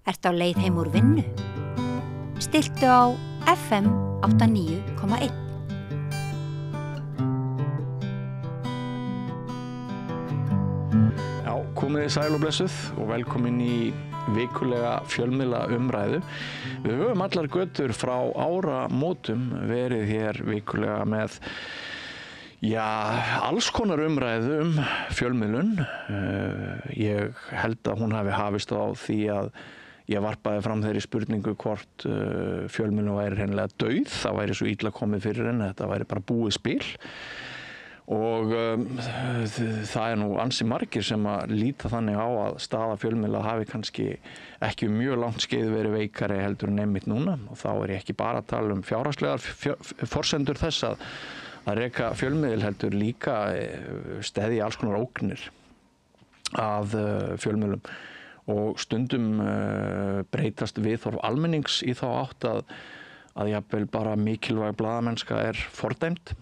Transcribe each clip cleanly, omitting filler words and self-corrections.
Ertu á leið heim úr vinnu? Stilltu á FM 89,1. Já, komið sæl og blessuð og velkomin í vikulega fjölmiðla umræðu. Við höfum allar götur frá áramótum verið hér vikulega með alls konar umræðu fjölmiðlun. Ég held að hún hafi hafist á því að ég varpaði fram þeirri spurningu hvort fjölmiðlun væri hreinlega dauð. Það væri svo illa komið fyrir henni, þetta væri bara búið spil. Og það nú ansi margir sem að líta þannig á að staða fjölmiðla hafi kannski ekki mjög langt skeið verið veikari heldur en einmitt núna. Og þá ég ekki bara að tala fjárhagslegar forsendur þess að reka fjölmiðil heldur líka steðja alls konar ógnir að fjölmiðlum. Og stundum breytast viðhorf almennings í þá átt að jafnvel bara mikilvæg blaðamennska fordæmd.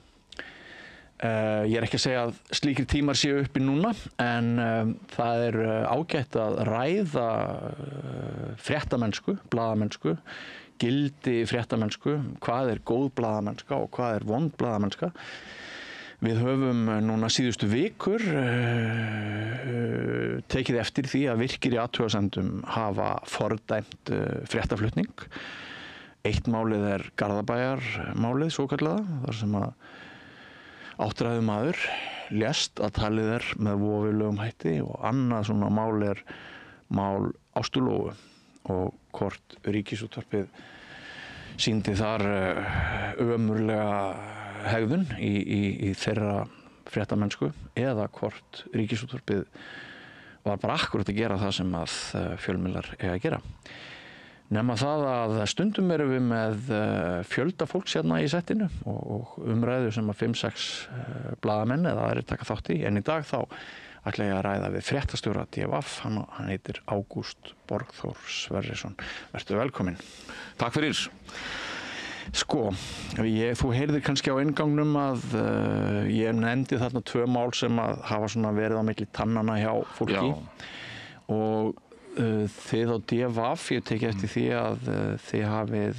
Ég ekki að segja að slíkir tímar séu uppi núna, en það ágætt að ræða fréttamennsku, blaðamennsku, gildi fréttamennsku, hvað góð blaðamennska og hvað vond blaðamennska. Við höfum núna síðustu vikur tekið eftir því að virkir í athugasemdum hafa fordæmt fréttaflutning. Eitt málið Garðabæjarmálið svokallaða, þar sem að áttræðumaður lést að talið með voveiflegum hætti, og annað svona mál mál Ástu Lóu og hvort Ríkisútvarpið sýndi þar ömurlega hegðun í þeirra fréttamennsku, eða hvort Ríkisútvarpið var bara akkúrat að gera það sem að fjölmiðlar að gera. Nema það að stundum erum við með fjölda fólks hérna í settinu og umræðu sem að 5-6 blaðamenn eða aðrir taka þátt í, en í dag þá ætla ég að ræða við fréttastjóra DFF, hann heitir Ágúst Borgþór Sverrisson. Vertu velkominn. Takk fyrir. Sko, þú heyrðir kannski á inngangnum að ég nefndi þarna 2 mál sem að hafa svona verið á milli tannana hjá fólki. Já. Og þið á DFF, ég teki eftir því að þið hafið,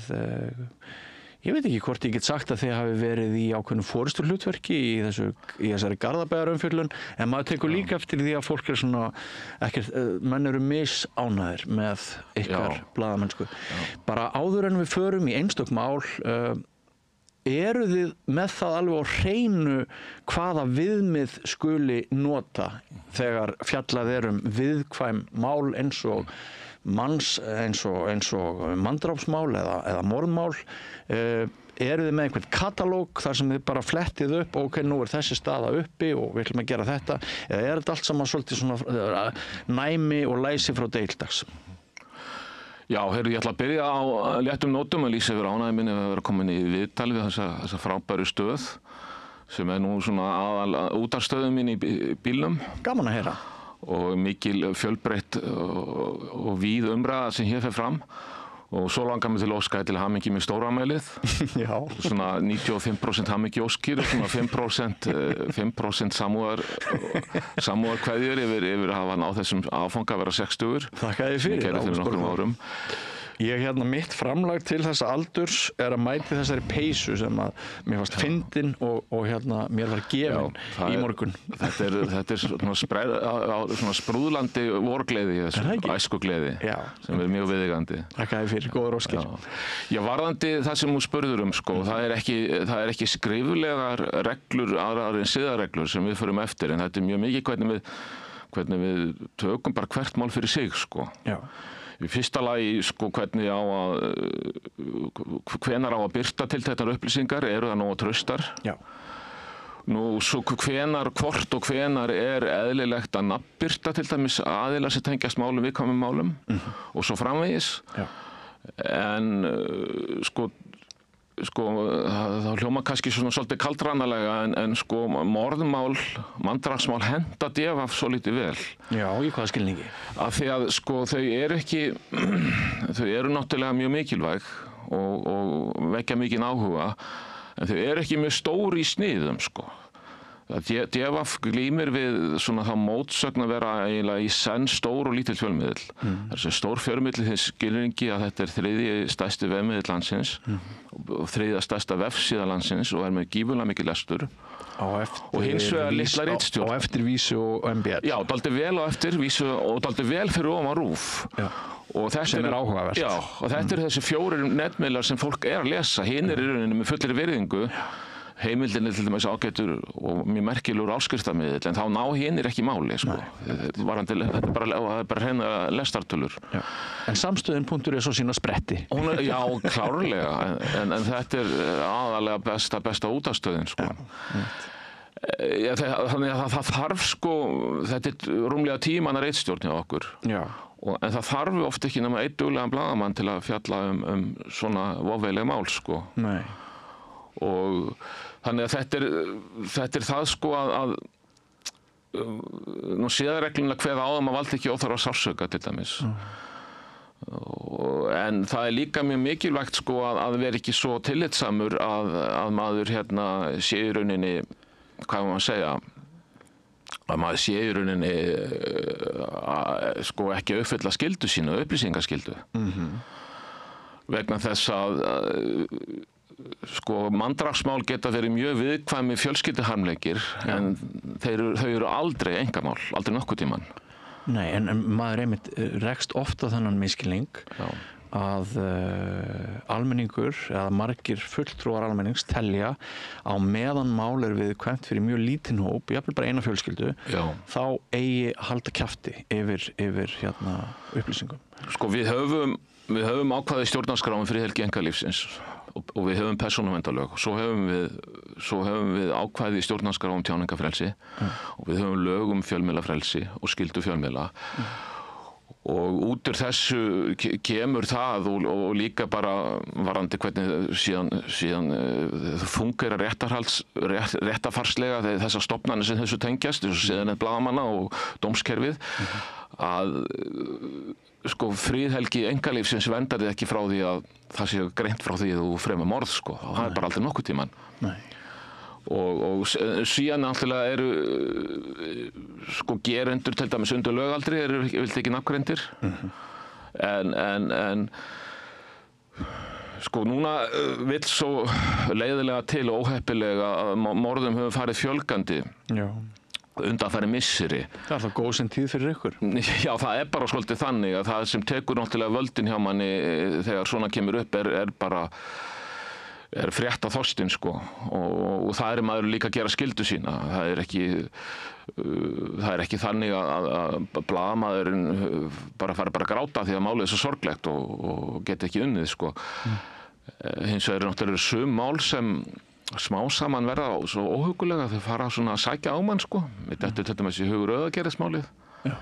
ég veit ekki hvort ég get sagt að þið hafið verið í ákveðnu forystuhlutverki í þessari Garðabæjarumfjöllun, en maður tekur líka eftir því að fólk svona ekkert, menn eru misánægðir með ykkar blaðamennsku. Bara áður en við förum í einstök mál, eruð þið með það alveg á hreinu hvaða viðmið skuli nota þegar fjallað viðkvæm mál eins og manndrápsmál eða morðmál? Eruð þið með einhvern katalóg þar sem þið bara flettið upp, ok, nú þessi staða uppi og við ætlum að gera þetta, eða þetta allt saman svolítið svona næmi og læsi frá deildags? Já, ég ætla að byrja á léttum nótum að lýsa yfir ánægju minni að vera komin í viðtal við þessa frábæru stöð sem nú svona aðal útvarpsstöðin mín í bílnum. Gaman að heyra. Og mikil fjölbreytt og víð umræða sem hér fer fram. Og svo langar mig til að óska til hamingju með stórafmælið. Já. Svona 95% hamingju óskir, svona 5% samúðarkveðjur yfir að hafa náð þessum áfanga að vera 60. Þakka þér fyrir. Ég gerði fyrir nokkrum árum. Ég mitt framlag til þessa aldurs að mæti þessari peysu sem að mér fannst fyndin og mér var gefin í morgun. Þetta svona sprúðlandi vorgleði, æskugleði, sem mjög viðeigandi. Þakka þér fyrir, góðar óskir. Já, varðandi það sem þú spurður sko, það ekki skriflegar reglur, aðrar en siðareglur sem við förum eftir, en þetta mjög mikið hvernig við tökum bara hvert mál fyrir sig, sko. Já. Í fyrsta lagi, sko, hvenær á að birta tilteknar upplýsingar, eru það nógu traustar? Já. Nú, svo hvort og hvenar eðlilegt að nafnbirta til dæmis aðilar sem tengjast málum, viðkvæmum málum, og svo framvegis. Já. En, þá hljóma kannski svona svolítið kaldrannalega, en sko morðmál, manndrápsmál henta DFF svo lítið vel. Já, í hvaða skilningi? Af því að sko þau eru náttúrulega mjög mikilvæg og vekja mikinn áhuga, en þau eru ekki mjög stór í sniðum, sko. DFF glímir við svona þá mótsögn að vera eiginlega í senn stór og lítill fjölmiðill. Þessi stór fjölmiðill þess skilningi að þetta þriðji stærsti vefmiðill landsins og þriðja stærsta vefsíða landsins og með gífurlega mikið lestur. Og hins vegar litla ritstjórn. Á eftir Vísu og MBL. Já, dálítið vel á eftir Vísu og dálítið vel fyrir ofan RÚV. Já. Sem áhugavert. Já, og þetta þessi 4 netmiðlar sem fólk að lesa. Hinir í rauninni með fullri virðingu. Heimildin til dæmis ágætur og mjög merkilegur áskriftarmiðill, en þá ná hinir ekki máli, sko. Þetta er bara hreina lestartölur. Já. En samstöðin.is og sína spretti. Já, klárlega, en þetta aðalega besta útastöðin, sko. Þannig að það þarf, sko, þetta rúmlega 10 manna ritstjórn hjá okkur. Já. En það þarf oft ekki nema einn duglegan blaðamann til að fjalla svona voveifleg mál, sko. Nei. Og þannig að þetta er það, sko, að nú siðaregluna kveða á að valdi ekki óþarfa sársauka til dæmis. En það er líka mjög mikilvægt, sko, að vera ekki svo tillitsamur að maður sé í rauninni, hvað maður segja, að maður sé í rauninni sko ekki uppfylla skyldu sína, upplýsingaskyldu. Vegna þess að sko mandrafsmál geta verið mjög viðkvæmi fjölskylduharmleikir, en þau eru aldrei einkamál, aldrei nokkuð tímann. Nei, en maður einmitt rekst ofta þennan misskilning að almenningur eða margir fulltrúar almennings telja á meðan mál viðkvæmt fyrir mjög lítinn hóp, jafnvel bara eina fjölskyldu, þá eigi halda kjafti yfir upplýsingum. Sko við höfum ákvæði stjórnarskráin fyrir helgi einkalífsins og við höfum persónuverndarlög. Svo höfum við ákvæði í stjórnarskrá tjáningafrelsi og við höfum lög fjölmiðlafrelsi og skyldu fjölmiðla. Og út úr þessu kemur það og líka bara varðandi hvernig síðan fungera réttarfarslega þessar stofnanir sem þessu tengjast, eins og síðan blaðamanna og dómskerfið, að sko friðhelgi einkalífsins verndar þig ekki frá því að það sé greint frá því að þú fremur morð, sko. Það er bara aldrei nokkuð tímann. Nei. Og síðan náttúrulega sko gerendur til dæmis undir lögaldri vildi ekki nafngreindir. En sko núna vill svo leiðilega til og óheppilega að morðum hefur farið fjölgandi. Já. Undanfari misseri. Það er alltaf góðsinn tíð fyrir ykkur. Já, það er bara svolítið þannig að það sem tekur náttúrulega völdin hjá manni þegar svona kemur upp er frétta þorstinn, sko, og það maður líka að gera skyldu sína. Það er ekki þannig að blaðamaðurinn fari bara að gráta því að málið svo sorglegt og geti ekki unnið, sko. Hins vegar náttúrulega sum mál sem smá saman verða svo óhugulega þau fara svona að sækja á mann, sko. Þetta til dæmis í hugur Rauðagerðismálið. Já.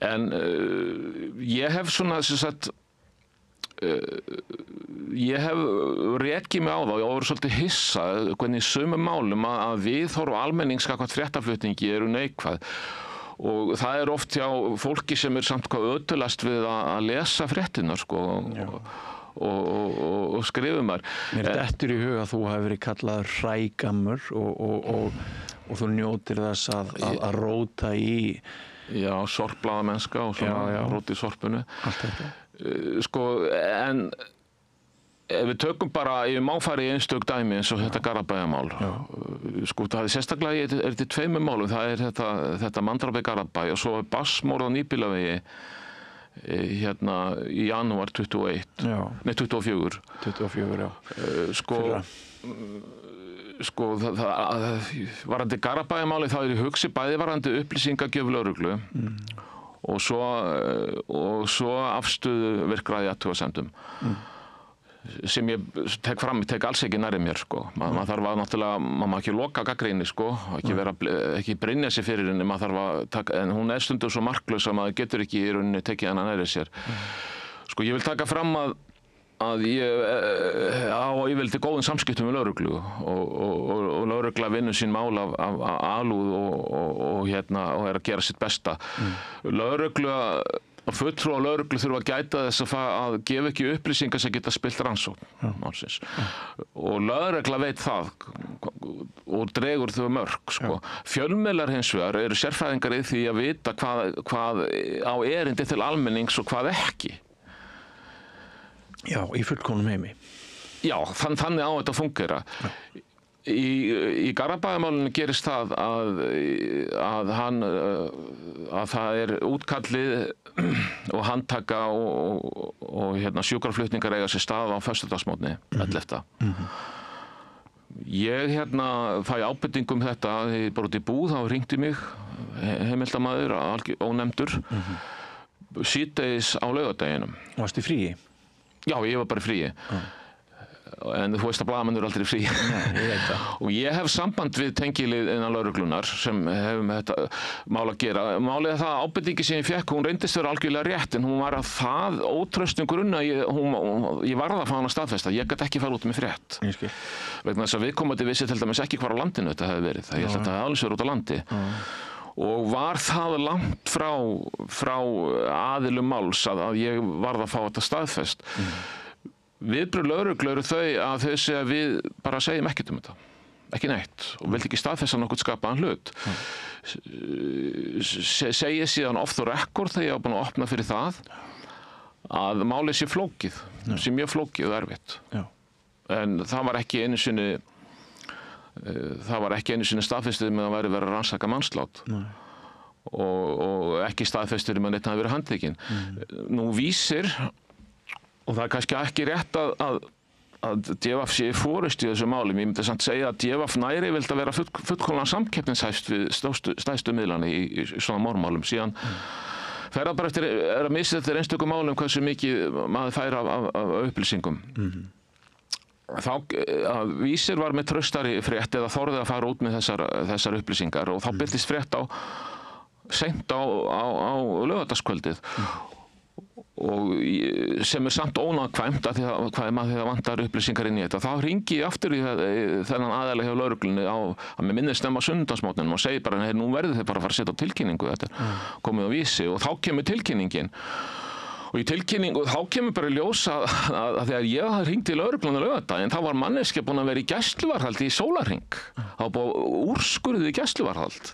En ég hef svona ég hef rekið mig á það og ég var svolítið hissa hvernig í sumum málum að viðhorf almennings gagnvart fréttaflutningi eru neikvæð. Og það oft hjá fólki sem samt hvað ötulast við að lesa fréttirnar, sko. Og skrifum þar. Mér dettur í huga að þú hafi verið kallaður hrægammur og þú njótir þess að róta í sorpblaðamennska og svona róta í sorpunu. Allt þetta. Sko, en ef við tökum bara, ég má fara í einstök dæmi eins og þetta Garðabæjarmál. Sko, það sérstaklega þetta 2 málum, það þetta mandrap í Garðabæ og svo bassmorð á Nýbýlavegi í janúar 21. Nei, 24. 24, já. Sko, varðandi Garðabæjarmáli, það í hugsi bæði varðandi upplýsingagjöf lögreglu og svo afstöðu virkra athugasemdum. Sem ég tek alls ekki nærri mér, sko. Maður þarf að náttúrulega, maður má ekki loka gagnrýni, sko, ekki brynja sig fyrir henni, maður þarf að taka, en hún stundum svo marklaus að maður getur ekki í rauninni tekið hana nærri sér. Sko, ég vil taka fram að ég á yfirleitt góðum samskiptum með lögreglu og lögregla vinnur sín mál af alúð og að gera sitt besta. Lögregla fulltrúar lögreglu þurfa að gæta þess að gefa ekki upplýsingar sem geta spillt rannsókn málsins. Og lögregla veit það og dregur þau mörk, sko. Fjölmiðlar hins vegar eru sérfræðingar í því að vita hvað á erindi til almennings og hvað ekki. Já, í fullkomnum heimi. Já, þannig á þetta að fungera. Í Garðabæjarmálinu gerist það að það útkallið og handtaka og sjúkraflutningar eiga sér stað á föstudagsmótni 11. Ég fæ ábendingu þetta, þegar ég bara út í búð, þá hringdi mig heimildamaður, ónefndur, síðdegis á laugardeginum. Varstu í fríi? Já, ég var bara í fríi. En þú veist að blaðamenn eru aldrei frí. Og ég hef samband við tengilið innan lögreglunar sem hefur með þetta mál að gera. Málið það að ábendingi sem ég fékk, hún reyndist vera algjörlega rétt, en hún var að það ótraustum grunn að ég varð að fá hana staðfesta. Ég gat ekki fara út með frétt. Vegna þess að viðkomandi vissi til dæmis ekki hvar á landinu þetta hefði verið. Ég held að þetta hefði alveg verið út á landi. Og var það langt frá aðilum máls að ég varð að fá þetta staðfest. Viðbrögð lögreglu eru þau að þau segja að við bara segjum ekkert þetta, ekki neitt, og vildi ekki staðfesta nokkuð skapaðan hlut. Segja síðan off the record þegar ég var búin að opna fyrir það að málið sé flókið, sé mjög flókið og erfitt. En það var ekki einu sinni staðfestið með að væri verið að rannsaka mannslát. Og ekki staðfestið með að neitt hafi verið handtekinn. Nú Vísir, og það kannski ekki rétt að DVF sé fórustu í þessu máli. Ég myndi samt segja að DVF næri vildi að vera fullkomlega samkeppnishæft við stærstu miðlana í svona mormálum. Síðan fer það bara eftir að missa eftir einstökum málum hversu mikið maður fær af upplýsingum. Þá Vísir var með traustari frétt eða þorði að fara út með þessar upplýsingar og þá birtist frétt seint á laugardagskvöldið. Og sem samt ónákvæmt að því að vantar upplýsingar inn í þetta. Þá hringi ég aftur í þennan aðeila hjá lögreglunni að mér minnist snemma sunnudagsmótninum og segi bara, nú verður þið bara að fara að setja á tilkynningu, þetta komið á Vísi, og þá kemur tilkynningin. Og í tilkynningu þá kemur bara ljós að þegar ég hringdi í lögregluna laugardaginn, þá var manneskja búin að vera í gæsluvarðhaldi í sólarhring. Það var búin úrskurðið í gæsluvarðhald.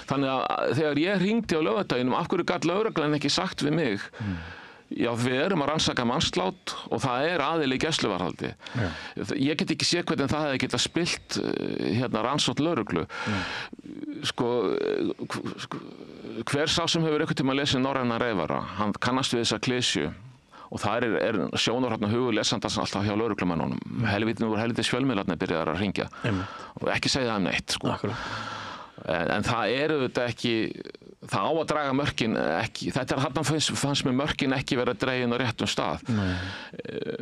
Þannig að þegar ég hringdi á laugardaginum, af hverju gat lögreglan ekki sagt við mig, já, við erum að rannsaka mannslát og það aðili í gæsluvarðhaldi. Ég get ekki séð hvernig það hefði getað spillt rannsókn lögreglu. Hver sá sem hefur einhvern tíma lesið Norræna reyfara, hann kannast við þessa klisju og það sjónar hugur lesandans alltaf hjá lögreglumannunum. Helvítis fjölmiðlarnir byrjaðar að hringja og ekki segja það neitt, sko. En það auðvitað ekki, það á að draga mörkin ekki, þarna fannst mér mörkin ekki vera dregin á réttum stað.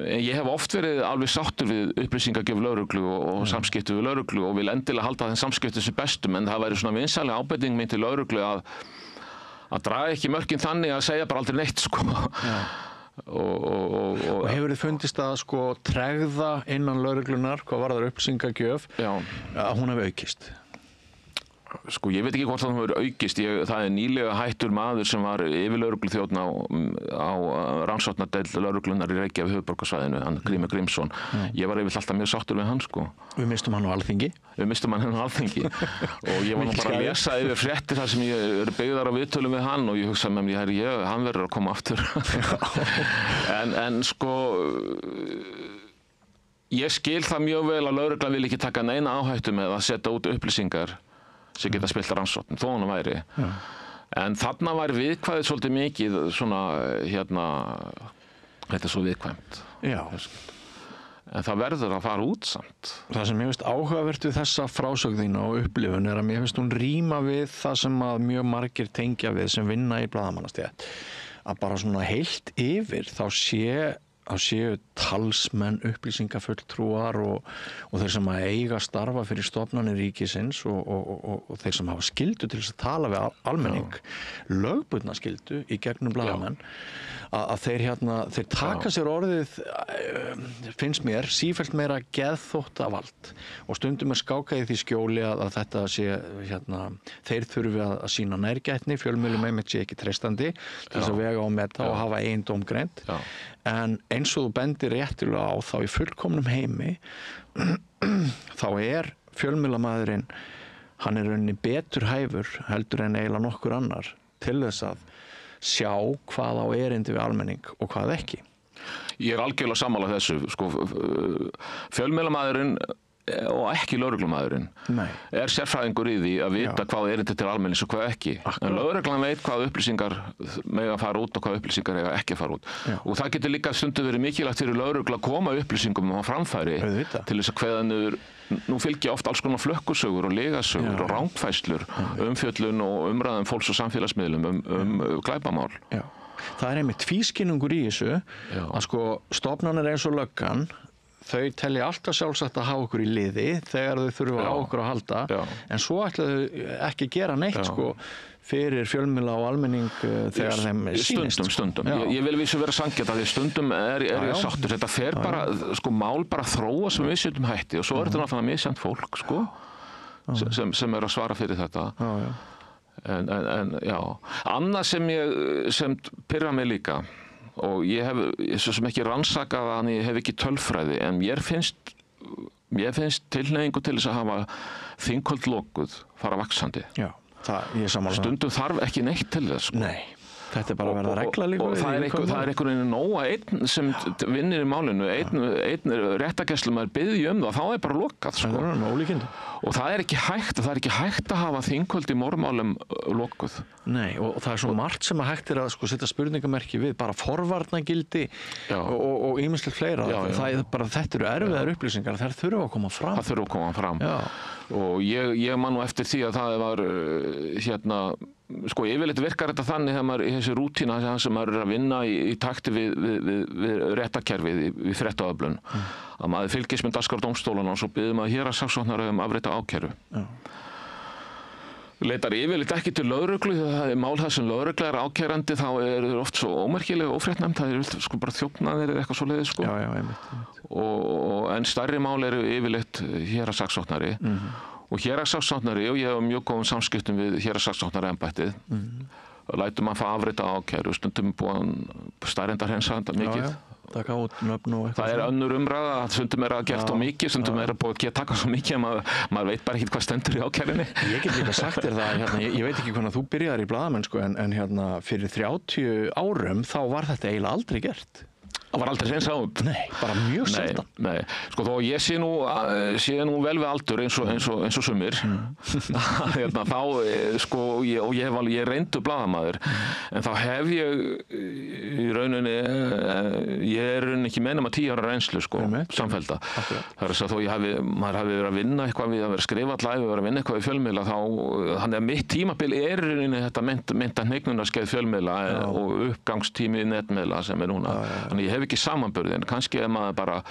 Ég hef oft verið alveg sáttur við upplýsingagjöf lögreglu og samskipti við lögreglu og vil endilega halda þeim samskipti sem bestum, en það væri svona vinsamleg ábending mín til lögreglu að draga ekki mörkin þannig að segja bara aldrei neitt, sko. Og hefur þið fundist að tregða innan lögreglunar, hvað varðar upplýsingagjöf, að hún hefur aukist? Ég veit ekki hvort það hefur aukist. Það nýlega hættur maður sem var yfirlögregluþjónn á rannsóknardeild lögreglunar í Reykjavík höfuðborgarsvæðinu, hann Grímur Grímsson. Ég var yfirleitt alltaf mjög sáttur við hann, sko. Við mistum hann á Alþingi. Og ég var nú bara að lesa yfir fréttir þar sem ég eru byggðar á viðtölum við hann og ég hugsaði með mér, hann verður að koma aftur. En ég skil það mjög vel að lögreglan vil ekki taka neina áhættu með að setja út upplýsingar sem geta spilt rannsókn, þó hann væri. En þarna var viðkvæðið svolítið mikið svona, þetta svo viðkvæmt. En það verður að fara út samt. Það sem ég finnst áhugavert við þessa frásögn þína og upplifun að mér finnst hún ríma við það sem að mjög margir tengja við sem vinna í blaðamannastétt. Að bara svona heilt yfir þá sé séu talsmenn, upplýsingafulltrúar og þeir sem að eiga starfa fyrir stofnanir ríkisins og þeir sem hafa skyldu til þess að tala við almenning, lögbundna skyldu í gegnum blaðamenn, að þeir taka sér orðið, finnst mér, sífellt meira geðþóttavald og stundum skákað í því skjóli að þetta sé, þeir þurfi að sýna nærgætni, fjölmiðlum einmitt sé ekki treystandi til þess að vega og meta og hafa eigin dómgreind. En eins og þú bendir réttilega á þá í fullkomnum heimi, þá fjölmiðlamaðurinn, hann rauninni betur hæfur heldur en eiginlega nokkur annar til þess að sjá hvað á erindi við almenning og hvað ekki. Ég algjörlega sammála þessu, sko, fjölmiðlamaðurinn og ekki lögreglumaðurinn sérfræðingur í því að vita hvað erindi til almennings og hvað ekki. En lögreglan veit hvað upplýsingar mega fara út og hvað upplýsingar eiga ekki fara út. Og það getur líka stundum verið mikilvægt fyrir lögreglu að koma upplýsingum á framfæri til þess að kveða niður. Nú fylgja oft alls konar flökkusögur og legasögur og rangfærslur, umfjöllun og umræðum fólks og samfélagsmiðlum glæpamál. Það einmitt tvískinnungur í þessu að sko stofnanir eins og löggan, þau telja alltaf sjálfsagt að hafa okkur í liði þegar þau þurfa á okkur að halda, en svo ætla þau ekki gera neitt sko fyrir fjölmiðla og almenning þegar þeim sýnist. Stundum. Ég vil vísu vera sanngjarn að því stundum ég sáttur. Þetta fer bara, sko, mál bara þróast með misjöndum hætti og svo þetta náttúrulega misjönd fólk, sko, sem að svara fyrir þetta. En annað sem pirrar mig líka, og ég hef svo sem ekki rannsakað hann, ég hef ekki tölfræði, en mér finnst tilhneigingu til þess að hafa þinghöld lokuð fara vaxandi. Stundum þarf ekki neitt til þess, sko. Nei, þetta bara að verða regla líka. Og það einhvern veginn nóg að einn sem vinnir í málinu, einn réttargæslumaður biðji það, þá bara lokað, sko. Það er ólíkindum. Og það er ekki hægt að hafa þinghöld í morðmálum lokuð. Nei, og það svo margt sem að hægt að sko setja spurningamerki við, bara forvarnagildi og ýmislegt fleira. Þetta eru erfiðar upplýsingar, þær þurfa að koma fram. Það þurfa að koma fram. Og ég man nú eftir því að það var sko yfirleitt virkar þetta þannig þegar maður í þessi rútína sem maður að vinna í takti við réttarkerfið við fréttaöflun, að maður fylgist með dagskrá dómstólana og svo biður maður héraðssaksóknara afrétta ákæru. Leitar yfirleitt ekki til lögreglu, það mál það sem lögregla ákærandi, þá þeir oft svo ómerkilega og ófréttnefnd, það sko bara þjófnaðir eða eitthvað svoleiðis, sko. En stærri mál yfirleitt héraðssaksóknari. Og héraðssaksóknari, og ég hef mjög góðum samskiptum við héraðssaksóknaraembættið, lætum að fá afrétta ákæru, stundum búin staðreyndarhensa mikið. Taka út nöfn og eitthvað. Það önnur umræða, stundum að gert á mikið, stundum búið að taka svo mikið að maður veit bara ekki hvað stendur í ákærunni. Ég get líka sagt þér það, ég veit ekki hvernig þú byrjaðir í blaðamennsku, en fyrir 30 árum þá var þetta eiginlega aldrei gert. Það var aldrei hreinsað út. Nei, bara mjög sjaldan. Nei, sko þó ég sé nú vel við aldur eins og sumir. Þá, sko, og ég reyndur blaðamaður, en þá hef ég í rauninni, ég ekki meina maður 10 ára reynslu, sko, samfellda. Það þess að þó maður hafi verið að vinna eitthvað við að vera að skrifa allæfi, verið að vinna eitthvað í fjölmiðla, þannig að mitt tímabil í rauninni þetta meinta hneignunarskeið fjölmiðla og uppgangstími netmiðla sem núna. Þannig ég hef ekki samanburði, en kannski maður bara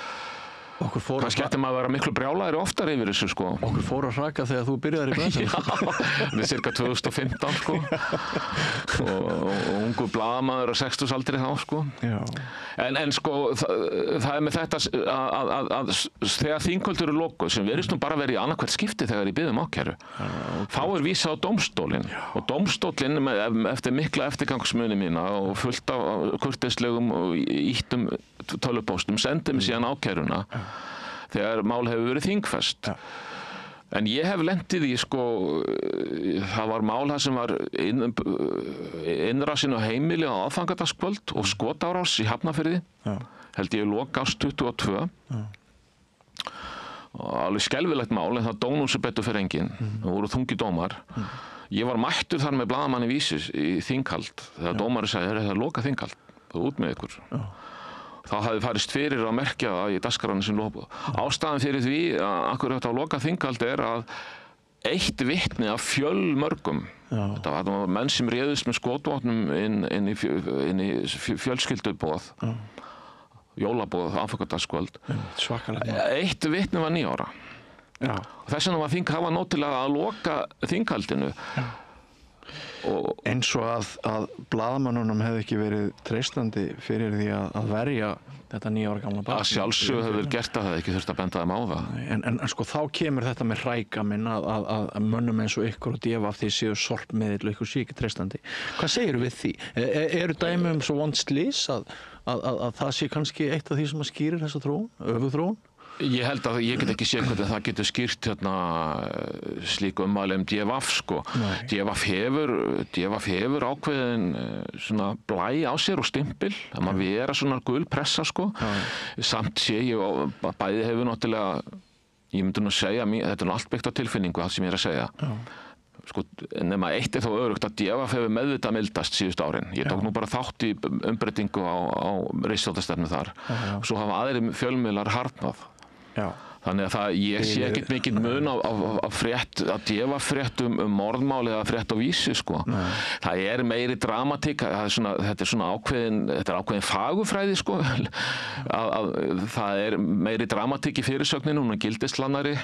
kannski ætti maður að vera miklu brjálæðri oftar yfir þessu, sko. Okkur fór að hraka þegar þú byrjaðir í blaðamennsku. Já, við cirka 2015, sko. og ungu blaðamaður á 60-aldri þá, sko. En sko, það með þetta að þegar þinghöldur eru lokuð, sem virðist nú bara verið í annað hvert skipti þegar ég biðum ákæru, þá vísað á dómstólinn. Og dómstóllinn, eftir mikla eftirgangsmuni mína og fullt af kurteislegum og ýttum tölvupóstum, sendi mig síðan ákæruna þegar mál hefur verið þingfest. En ég hef lent í því, sko, það var mál það sem var innrásin á heimili á aðfangadagskvöld og skotárás í Hafnarfirði, held ég lok árs 22. Og alveg skelfilegt mál, en það dónum sem betur fyrir enginn. Það voru þungi dómar. Ég var mættur þar með blaðamanni Vísis í þinghald þegar dómari sagði, það loka þinghald, það út með ykkur. Þá hafði farist fyrir að merkja það í dagskrána sem lokuð. Ástæðan fyrir því að akkurat á loka þinghald að eitt vitni af fjölmörgum, þetta var menn sem réðust með skotvopnum inn í fjölskylduboð, jólaboð aðfangadagskvöld. Svakalegt. Eitt vitni var 9 ára. Já. Og þess vegna var það nóg til að loka þinghaldinu. Eins og að blaðamönnunum hefði ekki verið treystandi fyrir því að verja þetta 9 ára gamla barn. Að sjálfsögðu hefur gert það ekki þurft að benda þeim á það. En sko þá kemur þetta með hrægaminn að mönnum eins og ykkur og DFF því séu sorpmiðill og ykkur sé ekki treystandi. Hvað segirðu við því? Eru dæmi svo vond slys að það sé kannski eitt af því sem að skýrir þessa þróun, öfuþróun? Ég held að ég get ekki séð hvernig það getur skýrt slík ummæli DFF sko. DFF hefur ákveðin svona blæ á sér og stimpil, að maður vera svona gul pressa sko. Samt sé ég og bæði hefur náttúrulega, ég myndi nú segja, þetta allt byggt á tilfinningu, það sem ég að segja. Sko, nema eitt þó örugt að DFF hefur meðvitað mildast síðustu árin. Ég tók nú bara þátt í umbreytingu á ritstjórnarstefnu þar. Svo hafa aðrir fjölmiðlar harðnað. Já. Þannig að ég sé ekkert mikið mun á frétt, að DFF-frétt morðmál eða frétt á Vísi sko. Það meiri dramatík, þetta er ákveðin fagurfræði sko. Það meiri dramatík í fyrirsögninu, hún gildislandari.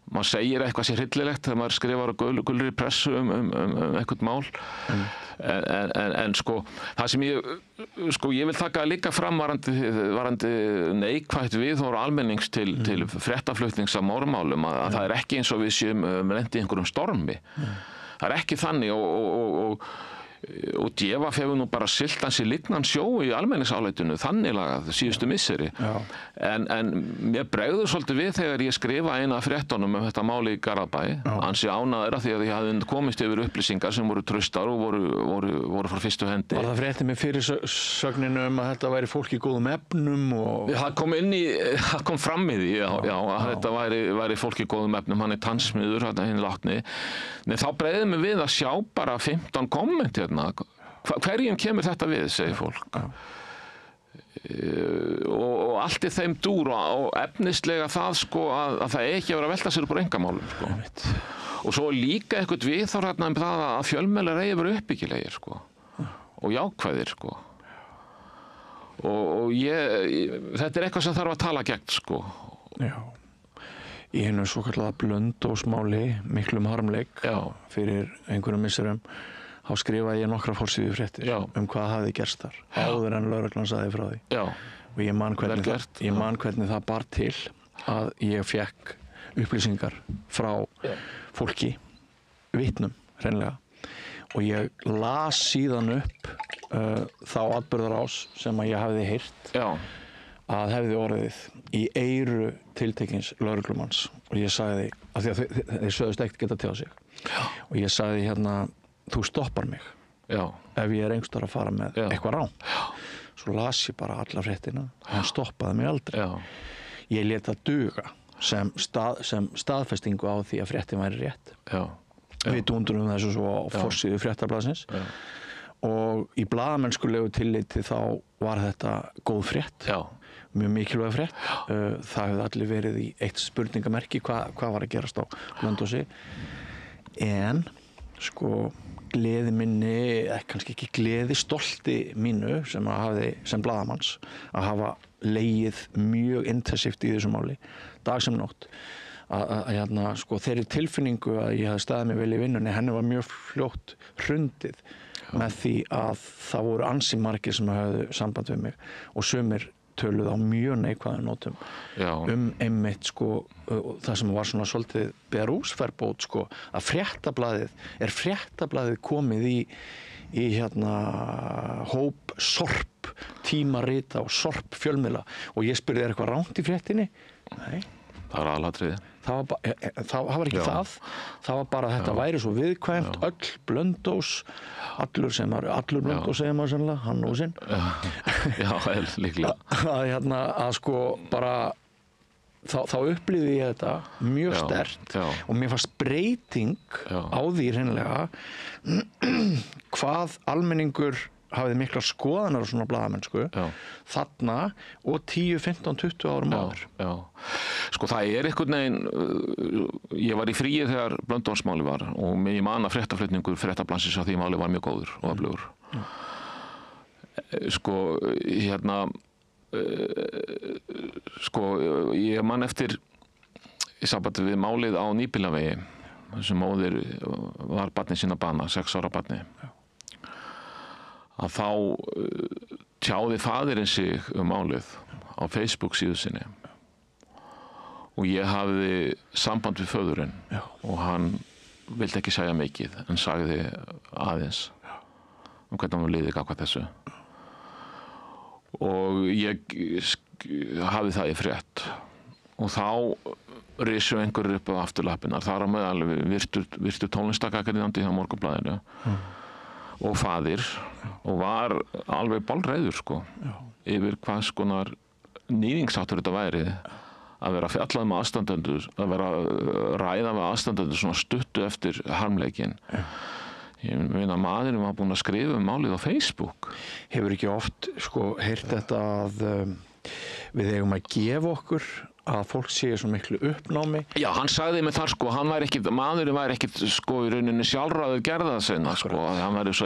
Maður segir eitthvað sér hryllilegt þegar maður skrifar á gulri pressu eitthvað mál. En sko, það sem ég vil taka líka fram varandi neikvætt viðhorf almennings til fréttaflutnings af morðmálum, að það er ekki eins og við séum lent í einhverjum stormi. Það er ekki þannig og DFF hefur nú bara siglt hans í lignan sjó í almenningsálitinu, þannig lagað síðustu misseri. En mér bregður svolítið við þegar ég skrifa eina af fréttunum þetta máli í Garðabæ, ansi ánægður af því að ég hafði komist yfir upplýsingar sem voru traustar og voru frá fyrstu hendi. Var það fréttið með fyrirsögninu að þetta væri fólk í góðum efnum? Það kom fram í því, já, að þetta væri fólk í góðum efnum, hann tannsmiður, hinn látni. En þá bregði mig við að sjá bara 15 komment hverjum kemur þetta við, segir fólk. Og allt í þeim dúr og efnislega það sko að það ekki að vera að velta sér upp á einkamálum sko. Og svo líka eitthvað viðhorf það að fjölmiðlar eigi verið uppbyggilegir sko. Og jákvæðir sko. Og þetta er eitthvað sem þarf að tala gegn sko. Já. Í hennu svokallaða Blönduósmáli, miklum harmleik fyrir einhverjum misserum, þá skrifaði ég nokkra forsíðufréttir hvað hafði gerst þar, áður en lögreglan sagði frá því. Já. Og ég man hvernig það bar til að ég fékk upplýsingar frá fólki, vitnum hreinlega, og ég las síðan upp þá atburðarás sem að ég hafði heyrt að hefði orðið í eyru tiltekins lögreglumanns, og ég sagði, af því að þeir sögðust ekkert geta tjáð sig, og ég sagði þú stoppar mig ef ég einhverstaðar að fara með eitthvað rán. Svo las ég bara alla fréttina, hann stoppaði mig aldrei. Ég lét það duga sem staðfestingu á því að fréttin væri rétt. Við dúndurum þessu svo á forsíðu Fréttablaðsins, og í blaðamennskulegu tilliti þá var þetta góð frétt, mjög mikilvæg frétt. Það hefði allir verið í eitt spurningamerki hvað var að gerast á Blönduósi, en sko gleði minni, kannski ekki gleði, stolti mínu sem blaðamanns að hafa legið mjög intensíft í þessu máli, dag sem nótt, að sko þeirri tilfinningu að ég hafði staðið mig vel í vinnunni, henni var mjög fljótt hrundið með því að það voru ansi margir sem hafði samband við mig, og sumir töluð á mjög neikvæðum nótum einmitt sko það sem var svona svolítið berúsferbót sko, að fréttablaðið komið í hóp sorp tímarita og sorp fjölmiðla, og ég spurði eitthvað rangt í fréttinni? Nei. Það var aðalatriði. Það var ekki það var bara að þetta væri svo viðkvæmt, öll Blönduós, allur Blönduós segir maður sannlega, hann og sinn. Já, líklega. Að sko bara þá upplifði ég þetta mjög sterkt, og mér fannst breyting á því hreinlega hvað almenningur hafði miklar skoðanar á svona blaðamennsku þarna og 10, 15, 20 árum áður. Sko það er einhvern veginn, ég var í fríi þegar Blönduósmáli var, og ég man að fréttaflutningur Fréttablaðsins á því máli var mjög góður og öflugur. Sko sko, ég man eftir í sambandi við málið á Nýbýlavegi, sem móðir var barni sína bana, 6 ára barni. Að þá tjáði faðirinn sig málið á Facebook síðu sinni. Og ég hafði samband við föðurinn og hann vildi ekki segja mikið en sagði aðeins hvernig hann liði gagnvart þessu. Og ég hafði það í frétt og þá risu einhverjir upp á afturlappirnar. Þar á meðal virtur tónlistargagnrýnandi hjá Morgunblaðinu og faðir og var alveg bálreiður sko yfir hvað skonar níðingsháttur þetta væri að vera fjallað með aðstandendur, að vera ræða með aðstandendur svona stuttu eftir harmleikin. Ég meina maðurinn var búinn að skrifa málið á Facebook. Hefur ekki oft sko heyrt þetta að við eigum að gefa okkur að fólk sé svo miklu uppnámi? Já, hann sagði mig þar sko, maðurinn væri ekkit sko í rauninni sjálfráður gerða sinna sko, hann væri svo...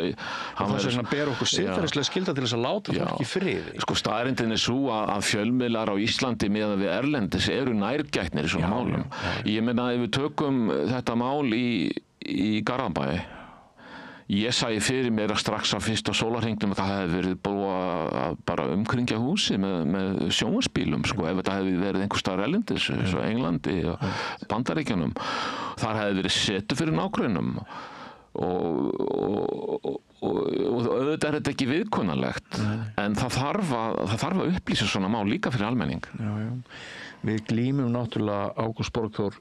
Það er svona ber okkur siðferðislega skylda til þess að láta fólk í friði. Sko staðreyndin er svo að fjölmiðlar á Íslandi meðan við erlendis eru nærgætnir í svona málum. Ég meina ef við tökum þetta mál í Garðabæ, ég sæi fyrir mér að strax á fyrsta sólarhringnum að það hefði verið búið að bara umkringja húsi með sjónvarpsbílum sko, ef þetta hefði verið einhvers staðar erlendis, eins og Englandi og Bandaríkjunum. Þar hefði verið setu fyrir nágrönnum og auðvitað er þetta ekki viðkunnanlegt, en það þarf að upplýsa svona mál líka fyrir almenning. Við glímum náttúrulega, Ágúst Borgþór,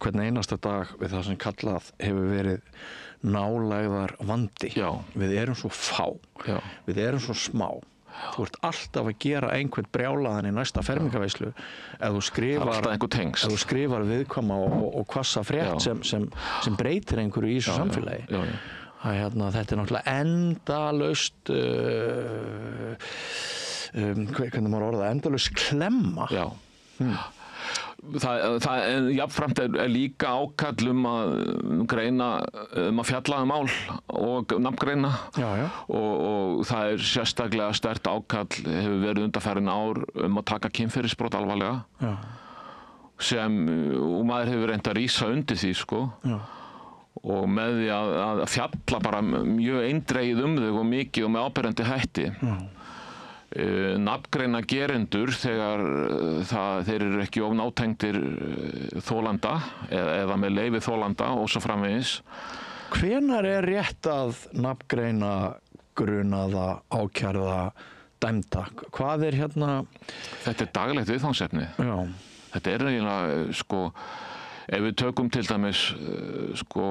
hvern einasta dag við það sem kallað hefur verið nálægðar vandi. Við erum svo fá, við erum svo smá. Þú ert alltaf að gera einhvern brjálaðan í næsta fermingarveislu ef þú skrifar viðkvæma og hvassa frétt sem breytir einhverju í þessu samfélagi. Þetta er náttúrulega endalaust hvernig maður orða, endalaust klemma. Jafnframt er líka ákall að greina, að fjalla mál og nafngreina og það er sérstaklega sterkt ákall hefur verið undanfarin ár að taka kynferðisbrot alvarlega og maður hefur reynt að rísa undir því sko og með því að fjalla bara mjög eindregið þau og mikið og með áberandi hætti. Nafngreina gerendur þegar þeir eru ekki of nátengdir þolanda eða með leyfi þolanda og svo framvegis. Hvenær er rétt að nafngreina grunaða, ákærða, dæmda? Hvað er hérna? Þetta er daglegt viðfangsefni. Þetta er eiginlega sko, ef við tökum til dæmis sko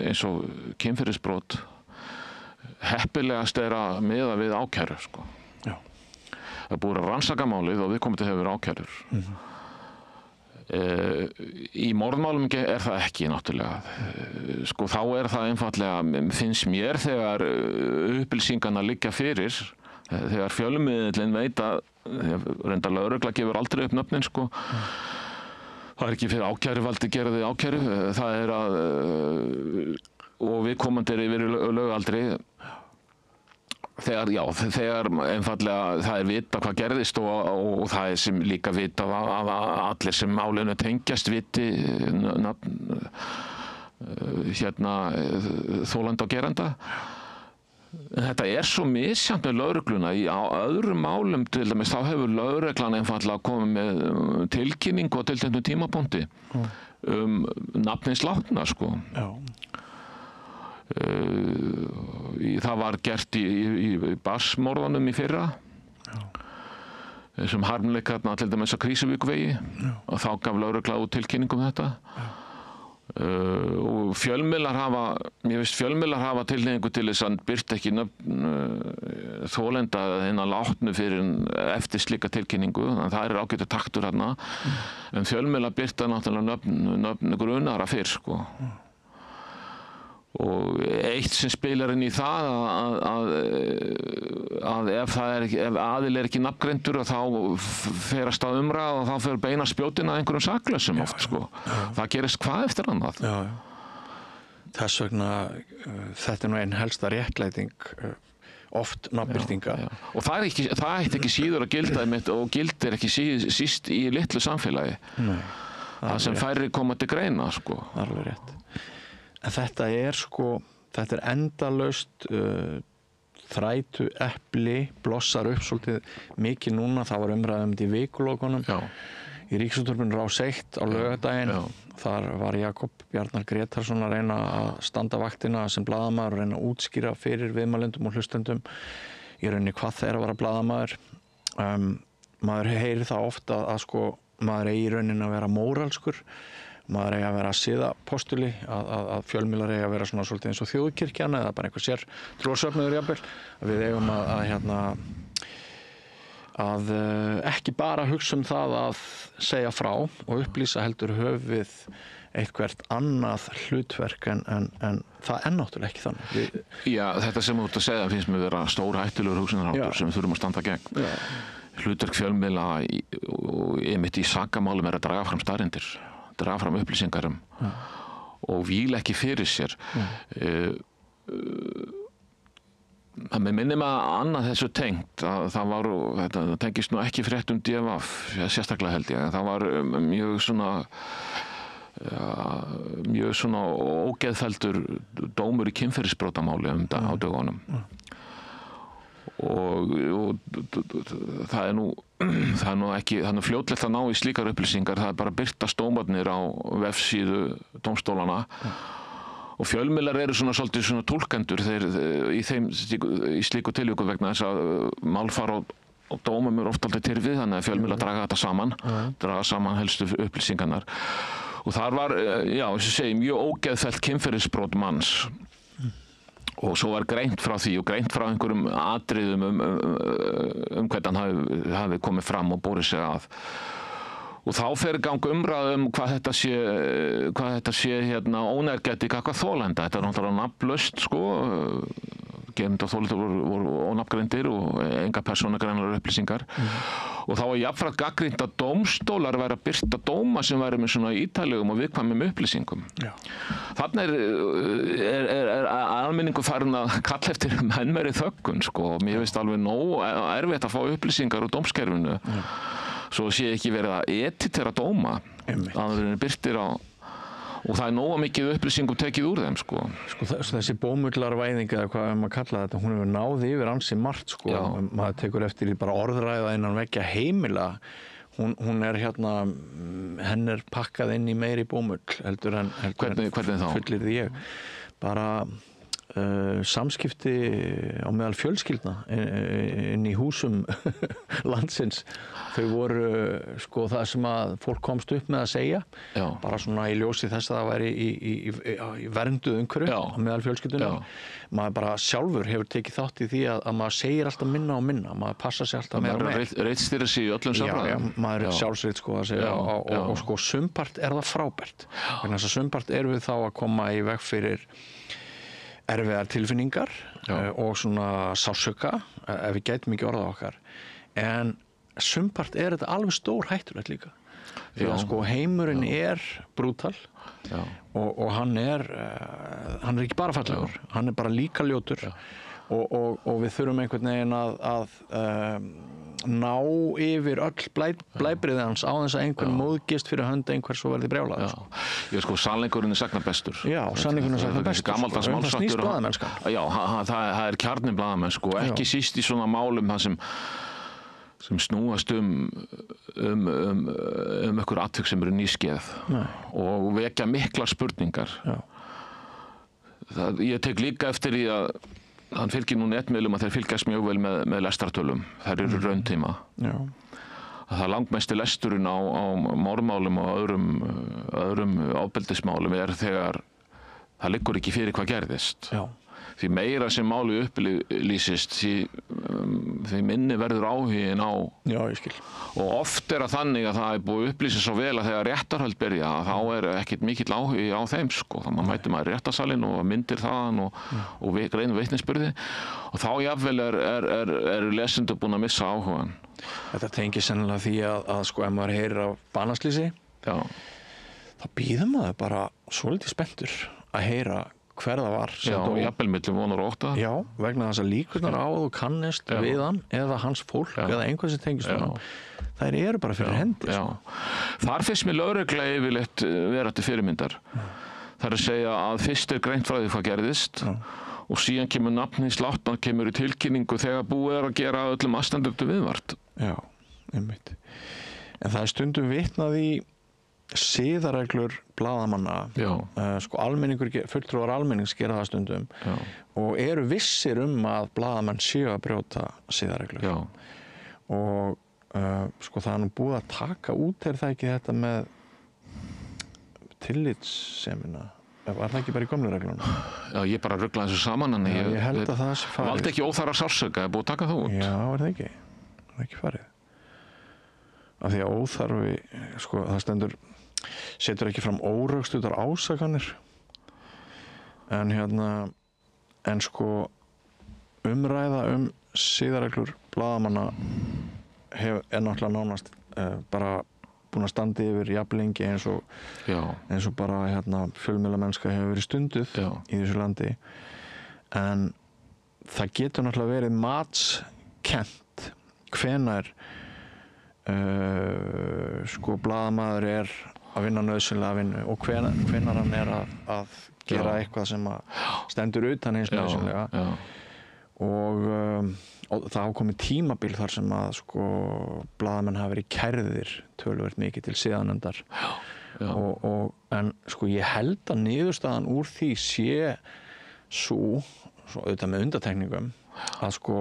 eins og kynferðisbrot, heppilegast er að miða við ákæru sko. Það er búið að rannsaka málið og viðkomandi hefur ákærur. Í morðmálum er það ekki náttúrulega. Sko þá er það einfaldlega, finnst mér þegar upplýsingarna liggja fyrir, þegar fjölmiðillinn veit að, reyndar lögregla gefur aldrei upp nöfnin sko, það er ekki fyrir ákæruvaldi gera þig ákæru, það er að, og viðkomandi er yfir lögaldri, þegar einfaldlega það er vita hvað gerðist og það er sem líka vita að allir sem málinu tengjast viti þolanda og geranda. Þetta er svo misjafnt með lögregluna. Á öðrum málum til dæmis þá hefur lögreglan einfaldlega komið með tilkynningu á tilteknum tímapunkti nafnins látna sko. Það var gert í Barsmorðunum í fyrra sem harmleikarna til dæmis á Krísuvíkurvegi og þá gaf lögregla út tilkynningu þetta og fjölmiðlar hafa tilhneigingu til þess að birta ekki þolenda hinna látnu fyrir eftir slíka tilkynningu, þannig að það er ágætur taktur þarna en fjölmiðlar birta náttúrulega nöfn grunaðra fyrr sko. Og eitt sem spilar inn í það að ef aðili er ekki nafngreindur þá fer að stað umræða og þá fer beina spjótin að einhverjum saklausum oft sko. Það gerist hvað eftir annað. Þess vegna þetta er nú einn helsta réttlæting oft nafnbirtinga. Og það ætti ekki síður að gilda einmitt og gildir ekki síst í litlu samfélagi. Nei, það sem færri koma til greina, sko. Alveg rétt. En þetta er endalaust þrætu epli, blossar upp svolítið mikið núna, það var umræðum í vikulokunum. Í Ríkisútvarpinu Rás 1 á laugardaginn. Þar var Jakob Bjarnar Grétarsson að reyna að standa vaktina sem blaðamaður og reyna að útskýra fyrir viðmælendum og hlustendum í rauninni hvað það er að vera blaðamaður. Maður heyrir það ofta að sko, maður eigi í rauninni að vera móralskur, maður eigi að vera siðapostuli, að fjölmiðlar eigi að vera svona svolítið eins og þjóðkirkjan eða bara einhver sér trúarsöfnuður jafnvel. Við eigum að ekki bara hugsa það að segja frá og upplýsa, heldur höfum eitthvert annað hlutverk en það náttúrulega ekki þannig. Já, þetta sem þú ert að segja finnst mér vera stór hættulegur hugsunarháttur sem við þurfum að standa gegn. Hlutverk fjölmiðla og einmitt í sakamálum að draga fram staðreyndir, draga fram upplýsingar og víla ekki fyrir sér. Mér minnir mig að annað þessu tengt að það tengist nú ekki fréttum DFF, sérstaklega held ég. Það var mjög svona ógeðfelldur dómur í kynferðisbrotamáli á dögunum. Og það er nú fljótlegt að ná í slíkar upplýsingar, það er bara að birtast dómarnir á vefsíðu dómstólana. Og fjölmiðlar eru svolítið túlkendur í slíku tilvikum vegna þess að málfar og dómum eru oft aldrei tyrfið, þannig að fjölmiðlar draga þetta draga saman helstu upplýsingarnar. Og þar var, mjög ógeðfellt kynferðisbrot manns. Og svo var greint frá því og greint frá einhverjum atriðum hvernig hann hafi komið fram og borið sig að. Og þá fer í gang umræða hvað þetta sé ónærgæti gagnvart þolenda. Þetta er náttúrulega nafnlaust, sko. Gerendur og þolendur voru ónafngreindir og enga persónugreinanlegar upplýsingar. Og þá var jafnframt gagnrýnt að dómstólar væru að birta dóma sem væru með svona ítarlegum og viðkvæmum upplýsingum. Þarna er almenningur farin að kalla eftir meiri þöggun, sko. Mér finnst alveg nóg erfitt að fá upplýsingar úr dómskerfinu. Svo sé ekki verið að editera dóma að birtir á, og það er nóga mikið upplýsingum tekið úr þeim, sko. Þessi bómullarvæðing eða hvað maður kalla þetta, hún hefur náð yfir ansi margt, sko. Maður tekur eftir í bara orðræða innan veggja heimila. Hún er henn er pakkað inn í meiri bómull heldur en hvernig þá? Fullyrði ég. Bara samskipti á meðal fjölskyldna inn í húsum landsins, þau voru sko það sem að fólk komst upp með að segja, bara svona í ljósi þess að það væri í vernduð umhverfi á meðal fjölskyldunum. Maður bara sjálfur hefur tekið þátt í því að maður segir alltaf minna og minna, maður passa sig alltaf meira og meira. Reitstýrir sig í öllum samræðum. Já, maður er sjálfsreit, sko, að segja, og sko sumpart er það frábært, vegna þess að sumpart erum við þá að koma í veg fyrir erfiðar tilfinningar og svona sársauka, ef við gætum ekki orðað okkar. En sumpart er þetta alveg stór hættulegt líka. Því að sko heimurinn er brútal og hann er ekki bara fallegur, hann er bara líka ljótur og við þurfum einhvern veginn að ná yfir öll blæbrigði hans á þess að einhvern móðgist fyrir hönd einhvers og verði brjálaður. Sko, sannleikurinn er sagna bestur. Já, sannleikurinn er sagna bestur. Gamaldags málsháttur. Það snýst blaðamennskan. Já, það er kjarni blaðamennsku og ekki síst í svona málum það sem snúast einhver atvik sem eru nýskeið og vekja miklar spurningar. Ég tek líka eftir í að hann fylgir nú netmiðlum að þeir fylgjast mjög vel með lestartölum. Þær eru rauntíma. Það er langmesti lesturinn á morðmálum og öðrum ofbeldismálum er þegar það liggur ekki fyrir hvað gerðist. Því meira sem máli upplýsist, því minni verður áhuginn á. Já, ég skil. Og oft er það þannig að það er búið upplýsið svo vel að þegar réttarhöld byrja, þá er ekkert mikill áhugi á þeim, sko. Þannig að mætir maður réttarsalinn og myndir þaðan og greinum vitnisburði. Og þá jafnvel er lesendur búin að missa áhugann. Þetta tengir sennilega því að sko, ef maður heyrir af banaslýsi, þá bíður maður bara svolítið spenntur að heyra hver það var Já, jafnvel milli vonar og ótta. Já, vegna þess að líkurnar á að þú kannist við hann eða hans fólk eða einhvern sem tengist honum, þær eru bara fyrir hendi. Þar finnst mér lögregla yfirleitt vera til fyrirmyndar. Það er að segja að fyrst greint frá því hvað gerðist og síðan kemur nafni sláttan, kemur í tilkynningu þegar búið að gera öllum aðstandandi viðvart. Já, einmitt. En það er stundum vitnað í siðareglur blaðamanna. Sko fulltrúar almennings gera það stundum og eru vissir að blaðamenn séu að brjóta siðareglur. Og sko það er nú búið að taka út það ekki þetta með tillitssemina. Var það ekki bara í gömlu reglunum? Já, ég bara ruglaði þessu saman en ég held að það sé farið. Valdi ekki óþarfa sársauka, búið að taka það út? Já, er það ekki? Það er ekki farið. Af því að óþarfi, sko, það stendur, setur ekki fram órökstuddar ásakanir. En sko, umræða siðareglur blaðamanna er náttúrulega nánast bara búin að standa yfir jafnlengi eins og bara fjölmiðlamennska hefur verið stunduð í þessu landi. En það getur náttúrulega verið matskennt hvenær sko blaðamaður er að vinna nauðsynlega vinnu og hvenær hann er að gera eitthvað sem stendur utan hins nauðsynlega. Og það hafa komið tímabil þar sem að sko blaðamenn hafa verið kærðir töluvert mikið til siðanefndar. En sko ég held að niðurstaðan úr því sé svo auðvitað með undantekningum að sko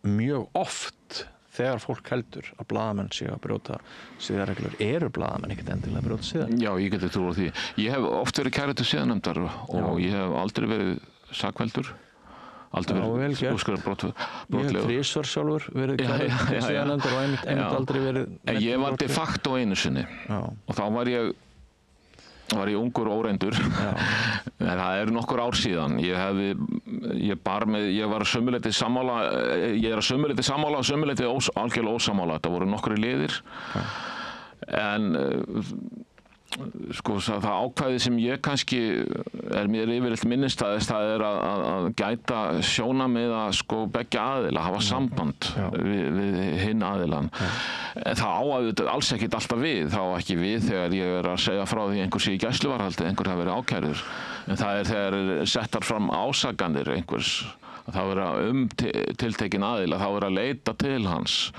mjög oft þegar fólk heldur að blaðamenn séu að brjóta siðareglur eru blaðamenn ekkert endilega að brjóta siðareglur. Já, ég geti trúið því. Ég hef oft verið kærður til siðanefndar og ég hef aldrei verið sakfelldur. Aldrei verið úrskurðar brotlegur. Ég hef þrisvar sjálfur verið kærður til siðanefndar og einmitt aldrei verið. Ég var de facto einu sinni og þá var ég ungur og óreyndur. Það eru nokkur ár síðan. Ég var að sömuleyti sammála, ég er að sömuleyti sammála og sömuleyti algjörlega ósammála. Þetta voru nokkrir liðir. En sko það ákvæði sem ég kannski mér yfirleitt minnistæðist það er að gæta sjónarmiða sko beggja aðila, hafa samband við hinn aðilann. Það á að alls ekkert alltaf við, þá ekki við þegar ég er að segja frá því einhver sé í gæsluvarðhaldi, einhver hafi verið ákærður. En það er þegar settar fram ásakanir einhvers, þá er tiltekin aðila, þá er að leita til hans.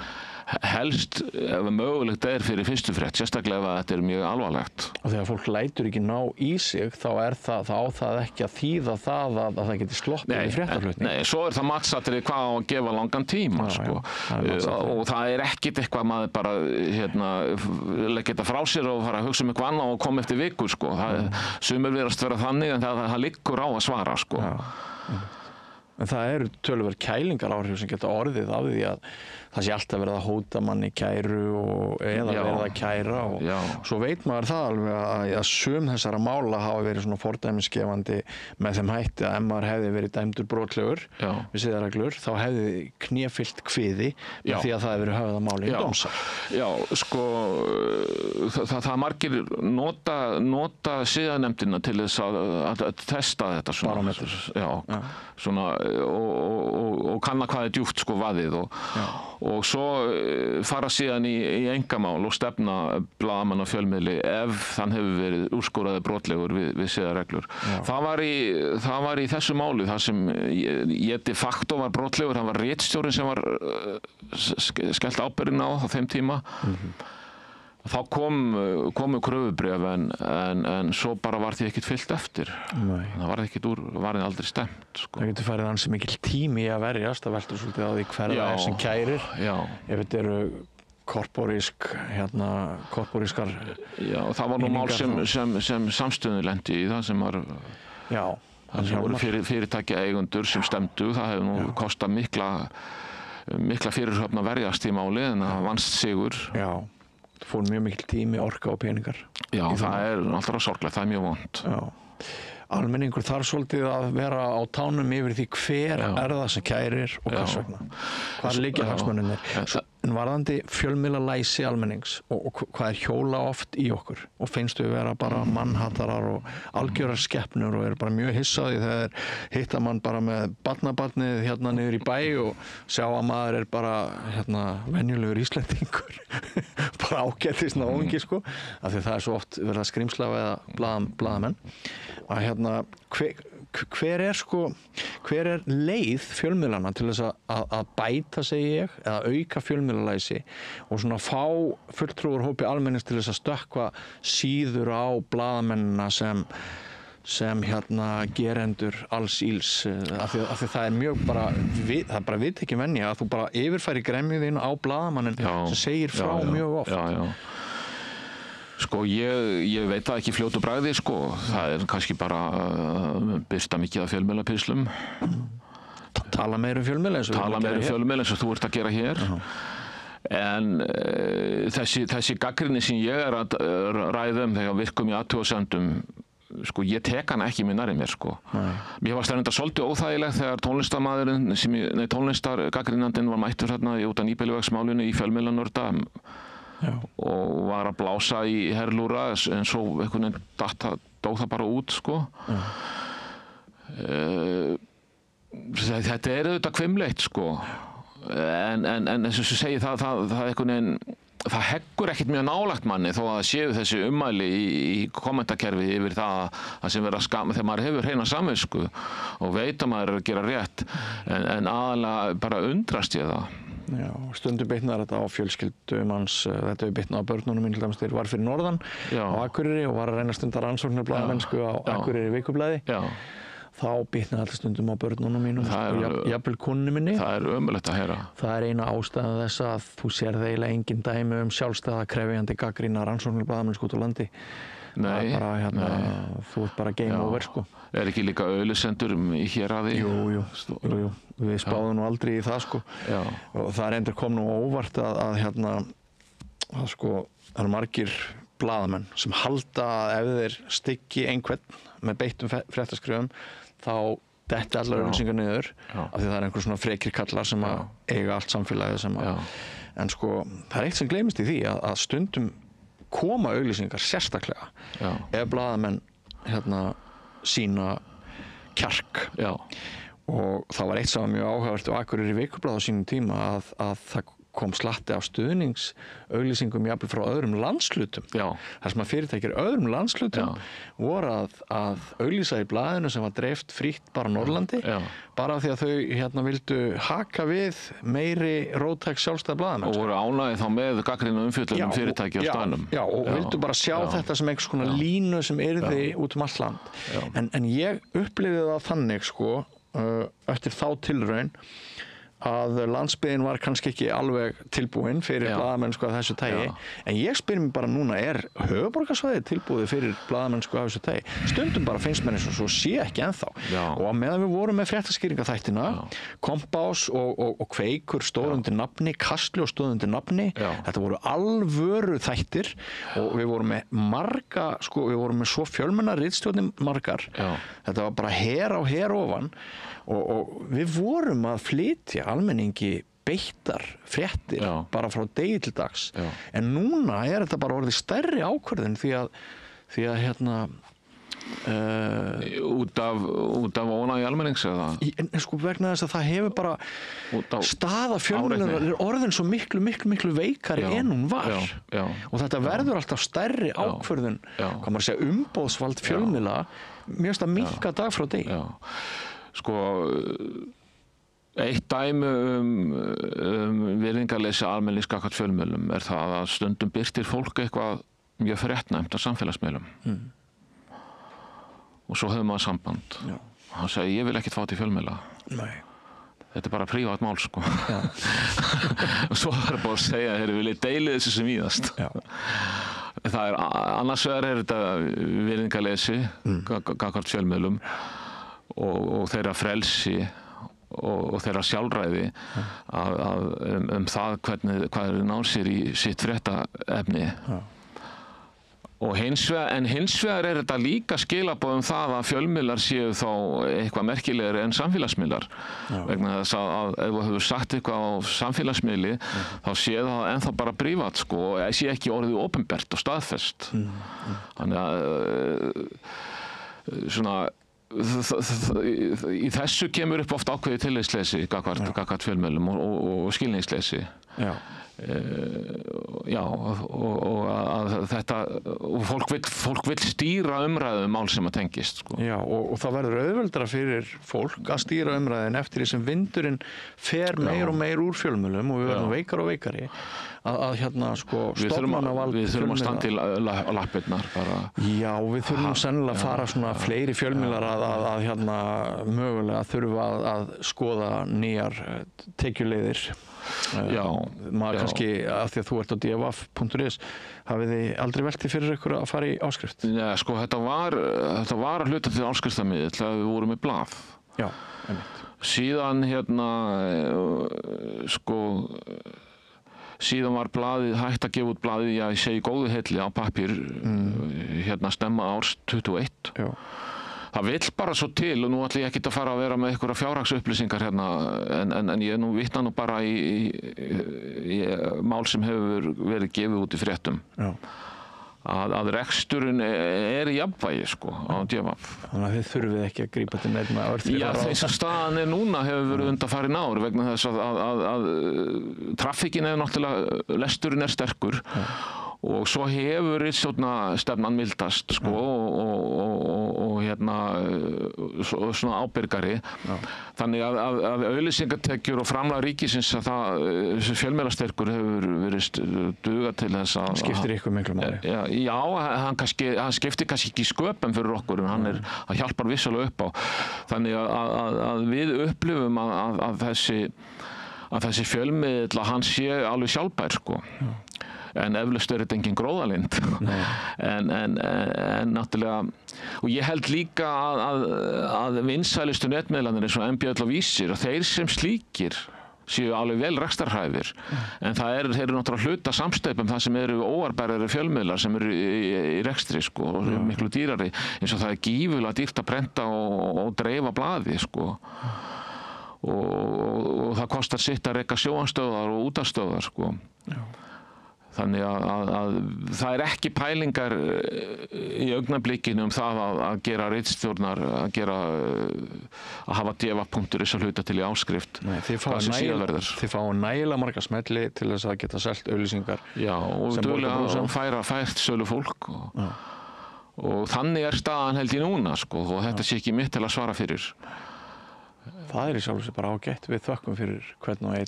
Helst ef mögulegt fyrir fyrstu frétt, sérstaklega ef þetta er mjög alvarlegt. Og þegar fólk lætur ekki ná í sig, þá á það ekki að þýða það að það geti sloppið í fréttaflutning. Nei, svo er það matsatriði hvað á að gefa langan tíma, sko. Og það er ekkit eitthvað maður bara leggja þetta frá sér og fara að hugsa eitthvað annað og koma eftir viku, sko. Sumir virðast vera þannig en það liggur á að svara, sko. En það eru töluverð kælingaráhrif sem geta orðið af því að það sé alltaf verið að hóta manni kæru eða verið að kæra og svo veit maður það alveg að sum þessara mála hafa verið svona fordæmisgefandi með þeim hætti að ef maður hefði verið dæmdur brotlegur við siðareglur þá hefði knéfyllt kviði með því að það hefði verið höfðað máli í dómsal. Já, sko það margir nota siðanefndina til þess að testa þetta svona. Barómetur. Já, svona og kanna hvað er djúpt sko vaðið og svo fara síðan í einkamál og stefna blaðamann á fjölmiðli ef þann hefur verið úrskurðaður brotlegur við siðareglur. Það var í þessu máli þar sem ég de facto var brotlegur, hann var ritstjórinn sem var skellt ábyrgðin á þeim tíma. Þá komu kröfubréf en svo bara var því ekkert fyllt eftir. Það var aldrei stemt. Sko. Það getur farið ansi mikil tími í að verjast, það veltur svolítið á því hver það er sem kærir. Ef þetta eru korporískar það var nú mál sem samstöðin lendi í það sem var það voru fyrirtækja eigendur sem stemdu, það hefur nú kostað mikla fyrirhöfn að verjast í máli en það vannst sigur. Það fór mjög mikil tími, orka og peningar. Já, það er alltaf sorglegt, það er mjög vont. Almenningur þarf svolítið að vera á tánum yfir því hver er það sem kærir og hvers vegna. Hvar liggja hagsmunirnir. En varðandi fjölmiðlalæsi almennings og hvað hjóla oft í okkur og finnst við vera bara mannhatarar og algjörar skepnur og eru bara mjög hissaði þegar hitta mann bara með barnabarnið hérna niður í bæ og sjá að maður bara venjulegur Íslendingur bara ágætist náungi sko af því það svo oft verið að skrimsla eða blaðamenn að hver leið fjölmiðlana til þess að bæta segi ég eða auka fjölmiðlalæsi og svona fá fulltrúar hópi almennings til þess að stökkva síður á blaðamennina sem gerendur alls íls af því það mjög bara það bara viðtekin venja að þú bara yfirfæri gremjuðinn á blaðamannin sem segir frá mjög oft. Sko, ég veit það ekki fljótu bragði, sko. Það kannski bara birta mikið af fjölmiðlapislum. Tala meira fjölmiðla eins og þú ert að gera hér. En þessi gagnrýni sem ég að ræða þegar virkum í athugasemdum, sko, ég tek hana ekki með nærri mér, sko. Mér var stærnda svolítið óþægilegt þegar tónlistargagnrýnandinn var mættur hérna út af Nýbýlavegsmálinu í fjölmiðlanörda og var að blása í herlúra en svo einhvern veginn dó það bara út sko. Þetta auðvitað hvimleitt sko en eins og ég segi það einhvern veginn það heggur ekkert mjög nálægt manni þó að það séu þessi ummæli í kommentakerfi yfir það sem verður að skama þegar maður hefur hreina samvisku og veit að maður er að gera rétt en aðalega bara undrast ég það. Já, stundum bitnar þetta á fjölskyldum hans, þetta hefur bitnað á börnunum mín til dæmis þegar var fyrir norðan á Akureyri og var að reyna stundar rannsóknir blaðamennsku á Akureyri vikublaði. Þá bitnaði alltaf stundum á börnunum mínum og jafnvel konunni minni. Það er ömurlegt að heyra. Það er eina ástæða þess að þú sérð eiginlega engin dæmi sjálfstæða krefjandi gagnrýna rannsóknir blaðamennsku út á landi. Nei, þú ert bara game over sko. Er ekki líka auðlisendur í héraði? Jú. Við spáðum nú aldrei í það sko. Og það endur kom nú óvart að sko, það eru margir blaðamenn sem halda að ef þeir styggi einhvern með beittum fréttaskrifum þá detti allar auglýsingar niður af því það er einhver svona frekir kallar sem að eiga allt samfélagið sem að en sko, það er eitt sem gleymist í því að stundum koma auglýsingar sérstaklega ef blaðamenn sína kjark og það var eitt sem var mjög áhugavert á Akureyri vikublaði á sínum tíma að það kom slatti af stuðningsauglýsingum jafnvel frá öðrum landshlutum þar sem að fyrirtækir öðrum landshlutum voru að auglýsa í blaðinu sem var dreift frítt bara Norrlandi bara því að þau vildu haka við meiri róttæk sjálfstæða blaðamenn og voru ánægðir þá með gagnrýna umfjöllun fyrirtæki á staðnum og vildu bara sjá þetta sem einhvers konar línu sem yrði út allt land en ég upplifði það þannig sko eftir þá tilraun að landsbyggðin var kannski ekki alveg tilbúin fyrir blaðamennsku af þessu tagi en ég spyr mér bara núna höfuðborgarsvæðið tilbúið fyrir blaðamennsku af þessu tagi stundum bara finnst mér eins og svo sé ekki ennþá og meðan við vorum með fréttaskýringaþættina Kompás og Kveikur stóð undir nafni, Kastljós stóð undir nafni þetta voru alvöru þættir og við vorum með marga sko, við vorum með svo fjölmennar ritstjórnir margar þetta var bara her á her ofan og við vorum að flytja almenningi beittar fréttir bara frá degi til dags en núna þetta bara orðið stærri ákvörðun því að út af ónægi almennings eða? Sko vegna þess að það hefur bara staða fjölmiðla er orðin svo miklu veikari en hún var og þetta verður alltaf stærri ákvörðun hvað maður segja umboðsvald fjölmiðla mjög að minnka dag frá degi Sko, eitt dæmi virðingarleysi almennings gagnvart fjölmiðlum er það að stundum birtir fólk eitthvað mjög fréttnæmt á samfélagsmiðlum og svo höfum maður samband og hann segi ég vil ekkert fá til fjölmiðla þetta er bara prívat mál sko og svo er bara að segja þeir vilja deila þessu sem víðast það annars vegar þetta virðingarleysi gagnvart fjölmiðlum og þeirra frelsi og þeirra sjálfræði það hvað er náð sér í sitt fréttaefni Og hins vegar þetta líka skilaboð það að fjölmiðlar séu þá eitthvað merkilegri en samfélagsmiðlar. Vegna þess að ef þú hefur sagt eitthvað á samfélagsmiðli, þá sé það ennþá bara prívat, sko, og sé ekki orðið opinbert og staðfest. Þannig að svona í þessu kemur upp oft ákveðið tillitsleysi gagnvart fjölmiðlum og skilningsleysi. Já, og að þetta og fólk vill stýra umræðu mál sem að tengist, sko. Já, og það verður auðveldara fyrir fólk að stýra umræðin eftir því sem vindurinn fer meir og meir úr fjölmiðlum og við verðum veikari og veikari að hérna, sko, stofnanavald við þurfum að standa til lappirnar bara. Já, við þurfum sennilega að fara svona fleiri fjölmiðlar að hérna mögulega þurfa að skoða nýjar tekjuleiðir. Maður kannski, af því að þú ert á dvaf.is, hafið þið aldrei veltið fyrir ykkur að fara í áskrift? Nei, sko, þetta var að hluta til áskriftarmiðill þegar við vorum með blað. Já, einmitt. Síðan síðan var blaðið hægt að gefa út blaðið, ég segi góðu heilli á pappír, snemma árs 21. Já. Það vill bara svo til, og nú ætla ég ekki að fara að vera með einhverja fjárhagsupplýsingar hérna, en ég vitna nú bara í mál sem hefur verið gefið út í fréttum. Já. Að reksturinn í jafnvægi, sko, á dvaf. Þannig að þið þurfið ekki að grípa til neitt með Já, þess að staðan núna hefur verið undanfarin ár vegna þess að traffíkin náttúrulega, lesturinn sterkur. Já. Og svo hefur ritstjórnarstefnan mildast, sko, og svona ábyrgari. Já. Þannig að auglýsingatekjur og framlag ríkisins að þessi fjölmiðlastyrkur hefur verið duga til þess að... Skiptir ykkur miklu máli? Já, hann skiptir kannski ekki sköpum fyrir okkur, en hann hjálpar vissulega upp á. Þannig að við upplifum að þessi fjölmiðl, hann sé alveg sjálfbær, sko. Já. En eflaust þetta engin gróðalind. en náttúrulega, og ég held líka að vinsælustu netmiðlarnir eins og MBL og Vísir, og þeir sem slíkir séu alveg vel rekstrarhæfir, en þeir eru náttúrulega hluta samsteypum það sem eru óarbærari fjölmiðlar sem eru í rekstri, sko, og miklu dýrari, eins og það gífulega dýrt að prenta og dreifa blaði, sko. Og það kostar sitt að reka sjónvarpsstöðvar og útvarpsstöðvar, sko. Já. Þannig að það ekki pælingar í augnablikinu það að gera ritstjórnar, að hafa dvaf.is að hluta til í áskrift. Nei, þið fá nægilega marga smelli til þess að geta selt auglýsingar. Já, og duglega fært sölu fólk. Og þannig staðan held ég núna, sko, og þetta sé ekki mitt til að svara fyrir. Það í sjálfu sér bara ágætt. Við þökkum fyrir hvern og einn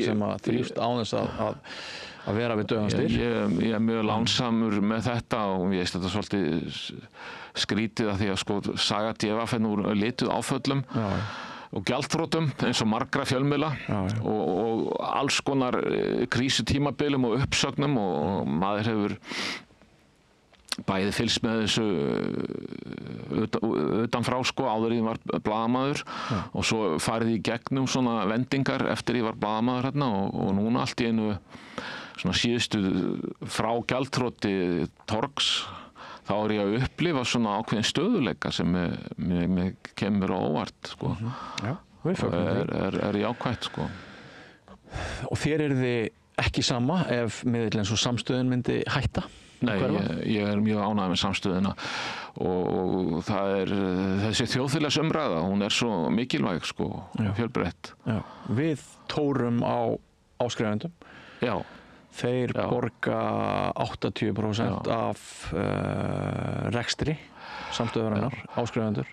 sem að þrýst á þess að vera við dauðan styr. Ég mjög lánsamur með þetta og ég veist þetta svolítið skrítið að því að, sko, saga dvaf úr lituð áföllum og gjaldþrotum eins og margra fjölmiðla og alls konar krísutímabilum og uppsögnum, og maður hefur bæði fylgst með þessu utanfrá, sko, áður ég var blaðamaður og svo farið í gegnum svona vendingar eftir ég var blaðamaður hérna, og núna allt í einu svona síðustu frá gjaldþroti Torgs, þá ég að upplifa svona ákveðin stöðuleika sem mér kemur á óvart, sko. Er jákvætt, sko. Og þér þið ekki sama ef miðill eins og Samstöðin myndi hætta? Nei, ég er mjög ánægður með Samstöðina og það þessi þjóðfélagsumræða, hún svo mikilvæg, sko, fjölbreytt. Já. Við tórum á áskrifendum. Já. Þeir borga 80% af rekstri Samstöðarinnar, áskrifendur.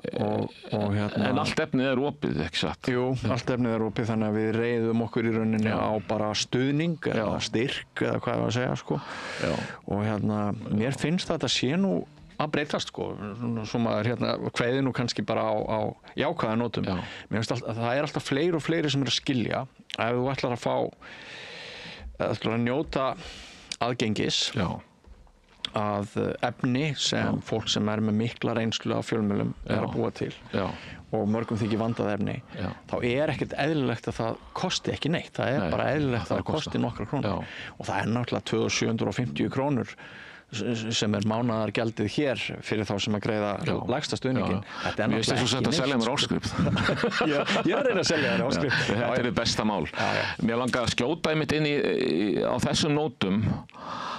En allt efnið opið, ekki satt? Jú, allt efnið opið, þannig að við reiðum okkur í rauninni á bara stuðning eða styrk eða hvað ég var að segja, sko. Og mér finnst þetta sé nú að breytast, sko, svo maður kveði nú kannski bara á jákvæða nótum. Mér finnst að það alltaf fleiri og fleiri sem að skilja ef þú ætlar að að njóta aðgengis að efni sem fólk sem með mikla reynslu af fjölmiðlum að búa til og mörgum þykir vandað efni, þá ekkert eðlilegt að það kosti ekki neitt. Það bara eðlilegt að það kosti nokkra krónur. Og það náttúrulega 2750 krónur sem mánaðargjaldið hér fyrir þá sem að greiða lægsta stuðningin. Þetta er náttúrulega ekki neitt. Mér finnst þú að selja mér áskrift. Ég er að reyna að selja þér áskrift. Þetta er besta mál. Mér langar að skjóta einmitt inn á þessum nótum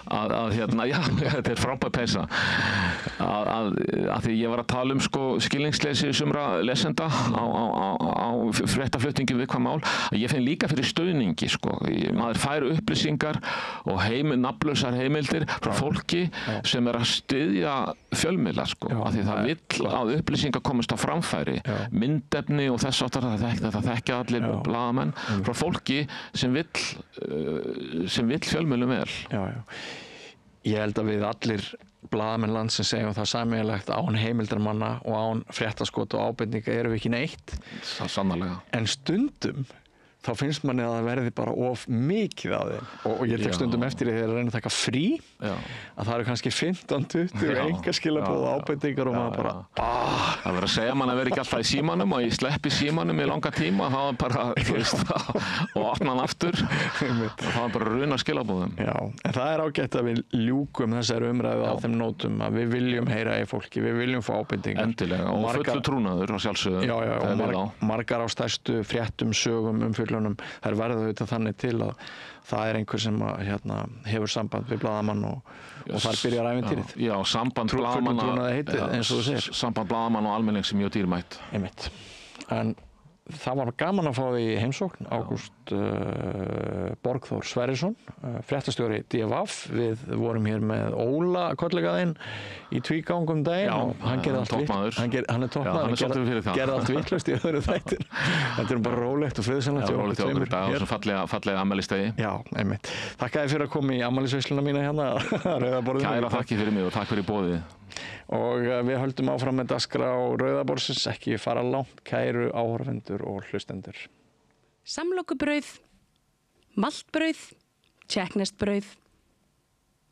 að þetta er frábær peysa að því ég var að tala skilningsleysi sumra lesenda á fréttaflutningi viðkvæm mál, að ég finn líka fyrir stuðningi maður fær upplýsingar og nafnlausar heimildir frá fólki sem að styðja fjölmiðla af því það vill að upplýsingar komast á framfæri, myndefni og þess aftar þetta þekkja allir blaðamenn frá fólki sem vill fjölmiðlum vel. Ég held að við allir blaðamenn landsins segjum það sameiginlegt án heimildarmanna og án fréttaskot og ábendinga erum við ekki neitt. Það sannarlega. En stundum þá finnst manni að það verði bara of mikið af þeim og ég tek stundum eftir því þegar að reyna að taka frí að það eru kannski 15-20 engaskilaboð og ábendingar og maður bara Það verður að segja mann að vera ekki alltaf í símanum og ég sleppi símanum í langa tíma og það var bara, og opna hann aftur og það var bara runa skilaboðum. En það er ágætt að við ljúkum þessari umræðu á þeim nótum að við viljum heyra í fólki, við viljum fá ábendingar. Endilega, og fullu trúnaður og sjálfsögðu. Margar á stærstu fréttum, sögum, þær verða auðvitað þannig til að það er einhver sem hefur samband við blaðamann og þar byrjar ævintýrið. Já, samband blaðamann og almenning sem mjög dýrmætt. Einmitt. En það var gaman að fá því heimsókn, Ágúst Borgþór Sverrisson, fréttastjóri DFF. Við vorum hér með Óla kollegaðinn í tvígangum daginn og hann gerði allt toppmaður. Hann er toppmaður, gerði allt vitlaust í öðru þættir. Þetta er bara rólegt og friðsamlegt. Já, rólegt í okkur dag og svo fallega afmælistegi. Já, einmitt. Þakka þér fyrir að koma í afmælisveisluna mína hérna að Rauða borðinu. Kæra þakki fyrir mig og takk fyrir boðið. Og við höldum áfram með dagskrá Rauða borðsins, ekki fara langt, kæru áhorfendur og hlustendur. Samlokubrauð, maltbrauð, tékkneskt brauð,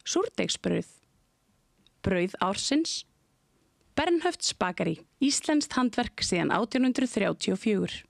súrdeigsbrauð, brauð ársins, Bernhöfts bakari, íslenskt handverk síðan 1834.